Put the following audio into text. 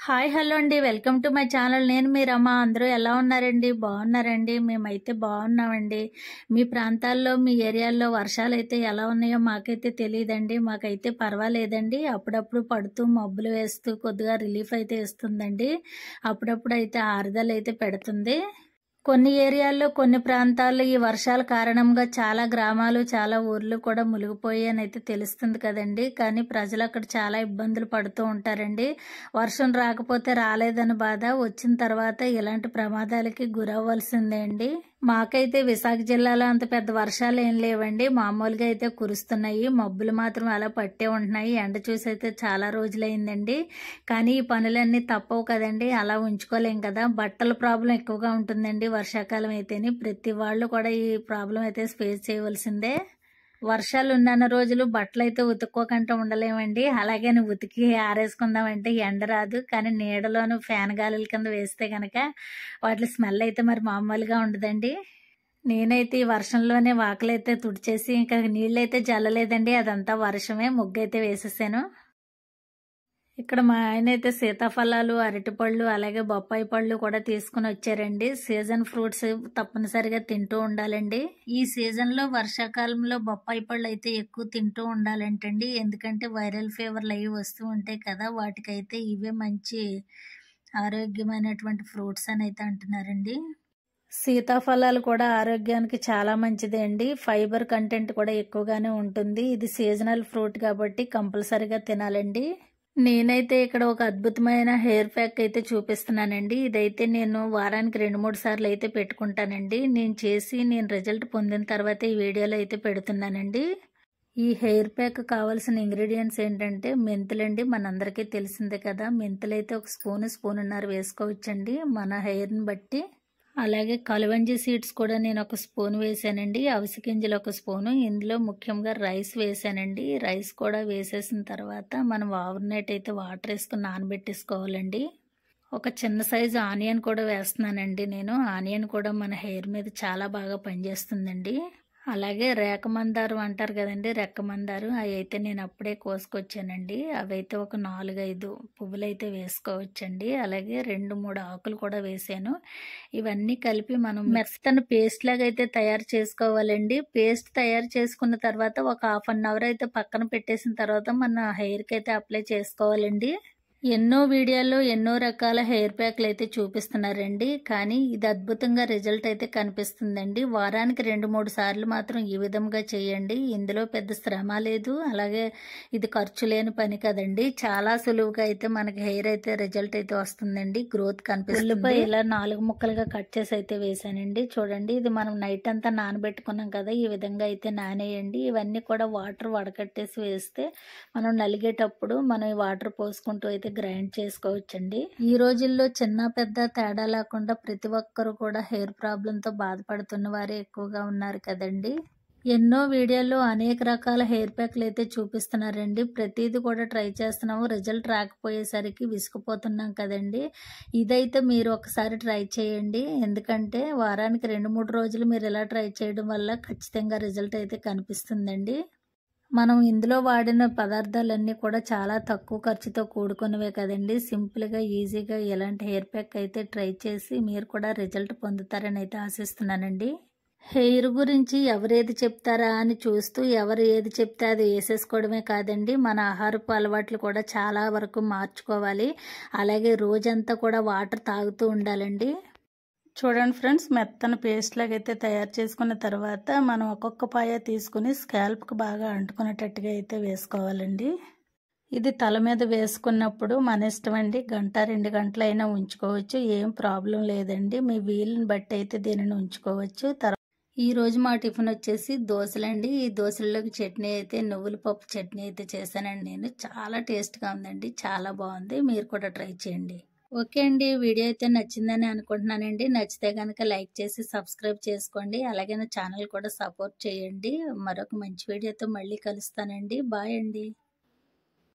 Hi hello అండి. Welcome to my channel. నేను మీ రమ. అందరూ ఎలా ఉన్నారండి? బాగున్నారండి? మేమైతే బాగున్నామండి. మీ ప్రాంతాల్లో మీ ఏరియాల్లో వర్షాలైతే ఎలా ఉన్నాయో మాకైతే తెలియదండి. మాకైతే పర్వాలేదండి. అప్పుడప్పుడు పడుతూ మబ్బులు వేస్తూ కొద్దిగా రిలీఫ్ అయితే ఇస్తుందండి. అప్పుడప్పుడు అయితే ఆరుదలైతే పెడుతుంది. కొన్ని ఏరియాల్లో కొన్ని ప్రాంతాల్లో ఈ వర్షాల కారణంగా చాలా గ్రామాలు చాలా ఊర్లు కూడా మునిగిపోయాయని అయితే తెలుస్తుంది కదండి. కానీ ప్రజలు అక్కడ చాలా ఇబ్బందులు పడుతూ ఉంటారండి. వర్షం రాకపోతే రాలేదని బాధ, వచ్చిన తర్వాత ఇలాంటి ప్రమాదాలకి గురవ్వాల్సిందే అండి. మాకైతే విశాఖ జిల్లాలో అంత పెద్ద వర్షాలు ఏం లేవండి. మామూలుగా అయితే కురుస్తున్నాయి. మబ్బులు మాత్రం అలా పట్టే ఉంటున్నాయి. ఎండ చూసి అయితే చాలా రోజులైందండి. కానీ ఈ పనులన్నీ తప్పవు కదండి. అలా ఉంచుకోలేం కదా. బట్టల ప్రాబ్లం ఎక్కువగా ఉంటుందండి వర్షాకాలం అయితేని. ప్రతి వాళ్ళు కూడా ఈ ప్రాబ్లం అయితే ఫేస్ చేయవలసిందే. వర్షాలు ఉన్నన్న రోజులు బట్టలు అయితే ఉతుక్కోకుండా ఉండలేమండి. అలాగని ఉతికి ఆరేసుకుందామంటే ఎండ రాదు. కానీ నీడలోను ఫ్యాన్ గాలుల కింద వేస్తే కనుక వాటి స్మెల్ అయితే మరి మామూలుగా ఉండదండి. నేనైతే ఈ వర్షంలోనే వాకిలైతే తుడిచేసి ఇంకా నీళ్ళైతే జల్లలేదండి. అదంతా వర్షమే. ముగ్గైతే వేసేసాను. ఇక్కడ మా ఆయన అయితే సీతాఫలాలు, అరటిపళ్ళు, అలాగే బొప్పాయి పళ్ళు కూడా తీసుకుని వచ్చారండి. సీజన్ ఫ్రూట్స్ తప్పనిసరిగా తింటూ ఉండాలండి. ఈ సీజన్ లో వర్షాకాలంలో బొప్పాయి పళ్ళు అయితే ఎక్కువ తింటూ ఉండాలంటండి. ఎందుకంటే వైరల్ ఫీవర్లు అవి వస్తూ ఉంటాయి కదా, వాటికైతే ఇవే మంచి ఆరోగ్యమైనటువంటి ఫ్రూట్స్ అని అయితే అంటున్నారండి. సీతాఫలాలు కూడా ఆరోగ్యానికి చాలా మంచిదే అండి. ఫైబర్ కంటెంట్ కూడా ఎక్కువగానే ఉంటుంది. ఇది సీజనల్ ఫ్రూట్ కాబట్టి కంపల్సరిగా తినాలండి. నేనైతే ఇక్కడ ఒక అద్భుతమైన హెయిర్ ప్యాక్ అయితే చూపిస్తున్నానండి. ఇదైతే నేను వారానికి 2-3 సార్లు అయితే పెట్టుకుంటానండి. నేను రిజల్ట్ పొందిన తర్వాత ఈ వీడియోలో అయితే పెడుతున్నానండి. ఈ హెయిర్ ప్యాక్ కావాల్సిన ఇంగ్రీడియంట్స్ ఏంటంటే మెంతులండి. మనందరికీ తెలిసిందే కదా. మెంతులైతే ఒక స్పూన్నర వేసుకోవచ్చండి మన హెయిర్ని బట్టి. అలాగే కలువంజి సీడ్స్ కూడా నేను ఒక స్పూన్ వేసానండి. అవిసె గింజలు ఒక స్పూను. ఇందులో ముఖ్యంగా రైస్ వేసానండి. రైస్ కూడా వేసేసిన తర్వాత మనం ఓవర్నైట్ అయితే వాటర్ వేసుకుని నానబెట్టేసుకోవాలండి. ఒక చిన్న సైజు ఆనియన్ కూడా వేస్తున్నానండి నేను. ఆనియన్ కూడా మన హెయిర్ మీద చాలా బాగా పనిచేస్తుందండి. అలాగే రేఖమందారం అంటారు కదండి, రెక్కమందారు, అవి అయితే నేను అప్పుడే కోసుకొచ్చానండి. అవైతే ఒక 4-5 పువ్వులు అయితే వేసుకోవచ్చండి. అలాగే 2-3 ఆకులు కూడా వేసాను. ఇవన్నీ కలిపి మనం మెత్తని పేస్ట్ లాగా అయితే తయారు చేసుకోవాలండి. పేస్ట్ తయారు చేసుకున్న తర్వాత ఒక 1/2 అవర్ అయితే పక్కన పెట్టేసిన తర్వాత మన హెయిర్కి అయితే అప్లై చేసుకోవాలండి. ఎన్నో వీడియోల్లో ఎన్నో రకాల హెయిర్ ప్యాక్లు అయితే చూపిస్తున్నారండి. కానీ ఇది అద్భుతంగా రిజల్ట్ అయితే కనిపిస్తుందండి. వారానికి 2-3 సార్లు మాత్రం ఈ విధంగా చేయండి. ఇందులో పెద్ద శ్రమ లేదు. అలాగే ఇది ఖర్చు లేని పని కదండి. చాలా సులువుగా అయితే మనకి హెయిర్ అయితే రిజల్ట్ అయితే వస్తుందండి. గ్రోత్ కనిపిస్తుంది. ఉల్లిపాయ ఇలా 4 ముక్కలుగా కట్ చేసి అయితే వేసానండి. చూడండి, ఇది మనం నైట్ అంతా నానబెట్టుకున్నాం కదా, ఈ విధంగా అయితే నానేయండి. ఇవన్నీ కూడా వాటర్ వడకట్టేసి వేస్తే మనం నలిగేటప్పుడు మనం ఈ వాటర్ పోసుకుంటూ అయితే గ్రైండ్ చేసుకోవచ్చండి. ఈ రోజుల్లో చిన్న పెద్ద తేడా లేకుండా ప్రతి ఒక్కరు కూడా హెయిర్ ప్రాబ్లంతో బాధపడుతున్న వారే ఎక్కువగా ఉన్నారు కదండి. ఎన్నో వీడియోల్లో అనేక రకాల హెయిర్ ప్యాక్లు అయితే చూపిస్తున్నారండి. ప్రతిదీ కూడా ట్రై చేస్తున్నాము. రిజల్ట్ రాకపోయేసరికి విసుకుపోతున్నాం కదండి. ఇదైతే మీరు ఒకసారి ట్రై చేయండి. ఎందుకంటే వారానికి 2-3 రోజులు మీరు ఇలా ట్రై చేయడం వల్ల ఖచ్చితంగా రిజల్ట్ అయితే కనిపిస్తుందండి. మనం ఇందులో వాడిన పదార్థాలన్నీ కూడా చాలా తక్కువ ఖర్చుతో కూడుకున్నవే కదండి. సింపుల్గా ఈజీగా ఇలాంటి హెయిర్ ప్యాక్ అయితే ట్రై చేసి మీరు కూడా రిజల్ట్ పొందుతారని అయితే ఆశిస్తున్నానండి. హెయిర్ గురించి ఎవరేది చెప్తారా అని చూస్తూ ఎవరు ఏది చెప్తే అది వేసేసుకోవడమే కాదండి, మన ఆహారపు అలవాట్లు కూడా చాలా వరకు మార్చుకోవాలి. అలాగే రోజంతా కూడా వాటర్ తాగుతూ ఉండాలండి. చూడండి ఫ్రెండ్స్, మెత్తన పేస్ట్ లాగా అయితే తయారు చేసుకున్న తర్వాత మనం ఒక్కొక్క పాయ తీసుకుని స్కాల్ప్కి బాగా అంటుకునేటట్టుగా అయితే వేసుకోవాలండి. ఇది తల మీద వేసుకున్నప్పుడు మన ఇష్టం అండి. 1-2 గంటలైనా ఉంచుకోవచ్చు. ఏం ప్రాబ్లం లేదండి. మీ వీలుని బట్టి అయితే దీనిని ఉంచుకోవచ్చు. ఈ రోజు మా టిఫిన్ వచ్చేసి దోశలండి. ఈ దోశల్లోకి చట్నీ అయితే నువ్వుల పప్పు చట్నీ అయితే చేశానండి నేను. చాలా టేస్ట్గా ఉందండి. చాలా బాగుంది. మీరు కూడా ట్రై చేయండి. ఓకే అండి, వీడియో అయితే నచ్చిందని అనుకుంటున్నానండి. నచ్చితే కనుక లైక్ చేసి సబ్స్క్రైబ్ చేసుకోండి. అలాగే నా ఛానల్ కూడా సపోర్ట్ చేయండి. మరొక మంచి వీడియోతో మళ్ళీ కలుస్తానండి. బాయ్ అండి.